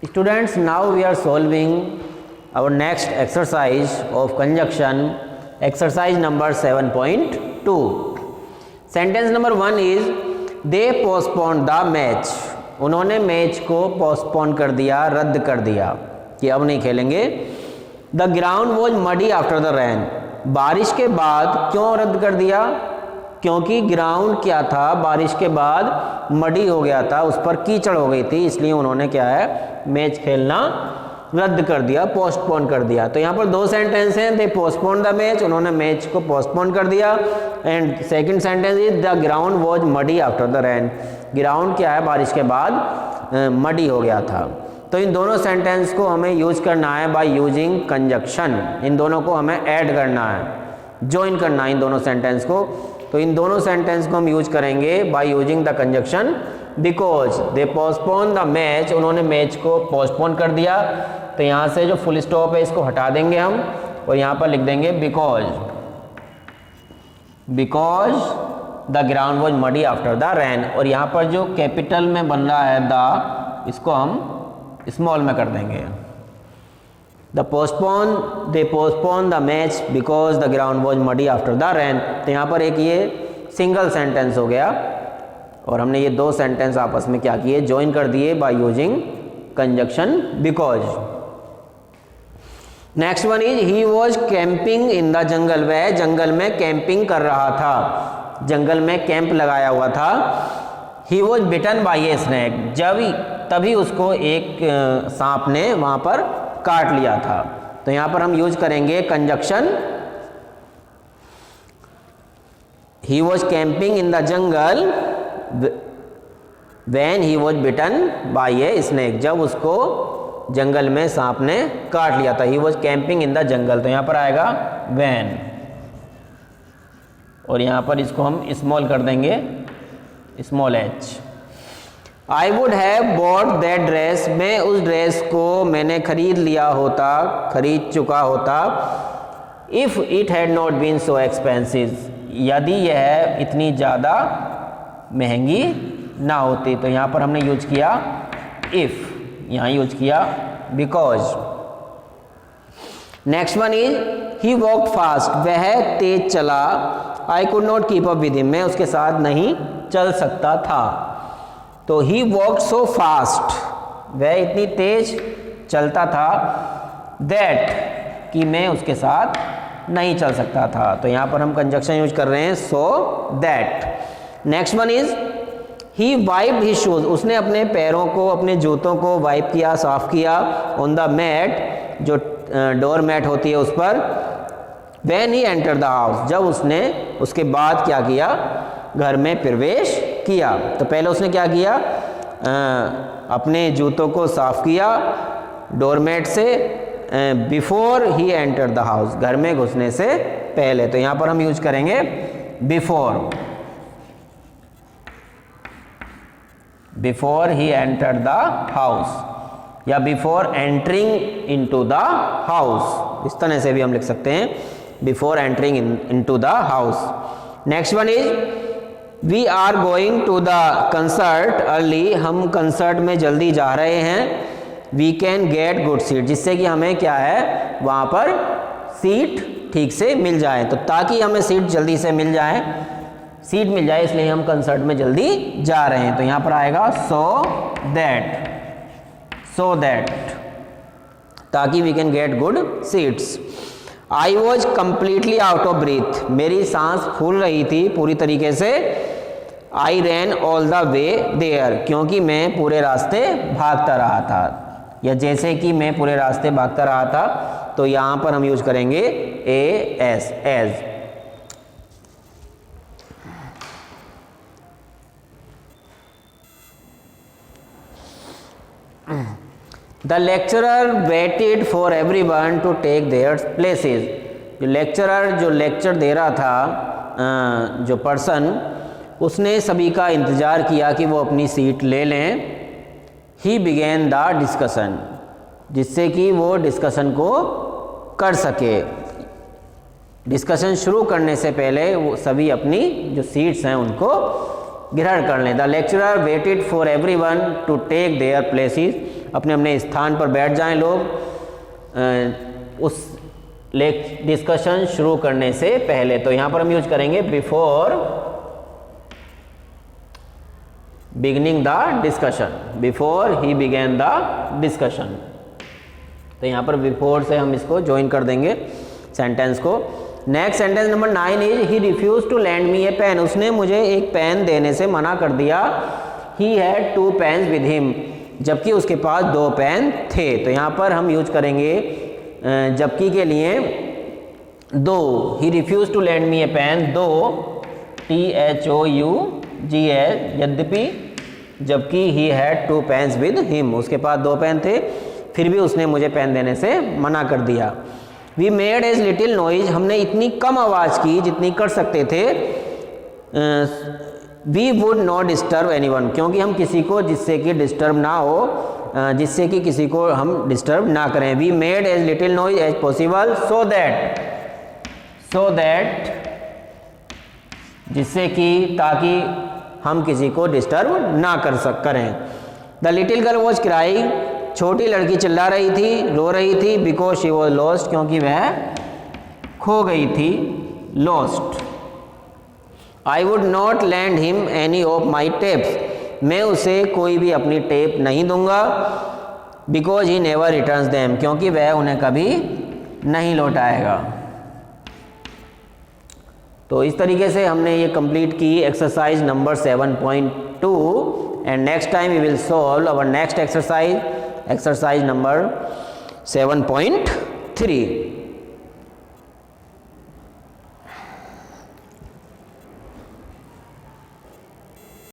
Students, now we are solving our next exercise of conjunction, exercise number 7.2. Sentence number 1 is they postponed the match. उन्होंने match को postpone कर दिया, रद्द कर दिया कि अब नहीं खेलेंगे. The ground was muddy after the rain. बारिश के बाद क्यों रद्द कर दिया? क्योंकि ग्राउंड क्या था, बारिश के बाद मडी हो गया था, उस पर कीचड़ हो गई थी, इसलिए उन्होंने क्या है, मैच खेलना रद्द कर दिया, पोस्टपोन कर दिया. तो यहाँ पर दो सेंटेंस हैं. दे पोस्टपोन द मैच, उन्होंने मैच को पोस्टपोन कर दिया. And second sentence is the ground was muddy after the rain. Ground क्या है, बारिश के बाद मडी हो गया था. तो इन दोनों सेंटेंस को हमें यूज करना है बाय यूजिंग कंजक्शन. इन दोनों को हमें ऐड करना है, ज्वाइन करना है इन दोनों सेंटेंस को. तो इन दोनों सेंटेंस को हम यूज करेंगे by using the conjunction. Because they postpone the match, उन्होंने मैच को पोस्टपोन कर दिया. तो यहाँ से जो फुल स्टॉप है इसको हटा देंगे हम और यहाँ पर लिख देंगे because the ground was muddy after the rain. और यहाँ पर जो कैपिटल में बन रहा है द, इसको हम स्मॉल में कर देंगे. They postpone the match because the ground was muddy after the rain. तो यहाँ पर एक ये सिंगल सेंटेंस हो गया और हमने ये दो सेंटेंस आपस में क्या किए, ज्वाइन कर दिए by using conjunction because. Next one is he was camping in the जंगल. वह जंगल में कैंपिंग कर रहा था, जंगल में कैंप लगाया हुआ था. He was bitten by a snake. तभी उसको एक सांप ने वहां पर काट लिया था. तो यहां पर हम यूज करेंगे conjunction. He was camping in the jungle when he was bitten by a snake. जब उसको जंगल में सांप ने काट लिया था. He was camping in the jungle. तो यहां पर आएगा व्हेन और यहां पर इसको हम स्मॉल कर देंगे, small H. I would have bought that dress. मैं उस ड्रेस को मैंने खरीद लिया होता, खरीद चुका होता. If it had not been so expensive. यदि यह इतनी ज़्यादा महंगी ना होती. तो यहाँ पर हमने यूज किया इफ़, यहाँ यूज किया because. Next one is he walked fast. वह तेज चला. I could not keep up with him. मैं उसके साथ नहीं चल सकता था. तो ही वॉकड सो फास्ट. वह इतनी तेज चलता था दैट, कि मैं उसके साथ नहीं चल सकता था. तो यहाँ पर हम कंजक्शन यूज कर रहे हैं so that. Next one is he wiped his shoes. उसने अपने पैरों को, अपने जूतों को वाइप किया, साफ किया. ऑन द मैट, जो डोर मैट होती है उस पर. When he enter the house. जब उसने उसके बाद क्या किया, घर में प्रवेश किया. तो पहले उसने क्या किया, अपने जूतों को साफ किया डोरमेट से before he enter the house. घर में घुसने से पहले. तो यहाँ पर हम यूज करेंगे before he enter the house या before entering into the house. इस तरह से भी हम लिख सकते हैं, before entering into the house. Next one is we are going to the concert early. हम कंसर्ट में जल्दी जा रहे हैं. We can get good seat. जिससे कि हमें क्या है, वहाँ पर सीट ठीक से मिल जाए. तो ताकि हमें सीट जल्दी से मिल जाए, सीट मिल जाए, इसलिए हम कंसर्ट में जल्दी जा रहे हैं. तो यहाँ पर आएगा सो दैट, ताकि we can get good seats. I was completely out of breath. मेरी सांस फूल रही थी पूरी तरीके से. I ran all the way there. क्योंकि मैं पूरे रास्ते भागता रहा था, या जैसे कि मैं पूरे रास्ते भागता रहा था. तो यहाँ पर हम यूज करेंगे as. The lecturer waited for everyone to take their places. जो लेक्चर दे रहा था, जो पर्सन, उसने सभी का इंतज़ार किया कि वो अपनी सीट ले लें. ही बिगेन द डिस्कशन. जिससे कि वो डिस्कशन को कर सके. डिस्कशन शुरू करने से पहले वो सभी अपनी जो सीट्स हैं उनको ग्रहण कर लें. The lecturer waited for everyone to take their places. अपने अपने स्थान पर बैठ जाएं लोग उस डिस्कशन शुरू करने से पहले। तो यहाँ पर हम यूज करेंगे before beginning the discussion, before he begin the discussion. तो यहाँ पर बिफोर से हम इसको ज्वाइन कर देंगे सेंटेंस को। Next sentence number 9 is he refuse to lend me a pen, उसने मुझे एक पेन देने से मना कर दिया। He had 2 pens with him, जबकि उसके पास 2 पेन थे। तो यहाँ पर हम यूज करेंगे जबकि के लिए though. He refuse to lend me a pen, though THOUGH, यद्यपि, जबकि he had 2 pens with him, उसके पास 2 पेन थे फिर भी उसने मुझे पेन देने से मना कर दिया। We made as little noise, हमने इतनी कम आवाज़ की जितनी कर सकते थे। We would not disturb anyone, क्योंकि हम किसी को जिससे कि डिस्टर्ब ना हो, जिससे कि किसी को हम डिस्टर्ब ना करें। We made as little noise as possible so that जिससे कि ताकि हम किसी को डिस्टर्ब ना करें। The little girl was crying, छोटी लड़की चिल्ला रही थी, रो रही थी। बिकॉज शी वॉज लॉस्ट, क्योंकि वह खो गई थी, lost. I would not land him any of my tapes, मैं उसे कोई भी अपनी टेप नहीं दूंगा। Because he never returns them, क्योंकि वह उन्हें कभी नहीं लौटाएगा। तो इस तरीके से हमने ये कंप्लीट की exercise number 7.2 and next time we will solve our next exercise, exercise number 7.3।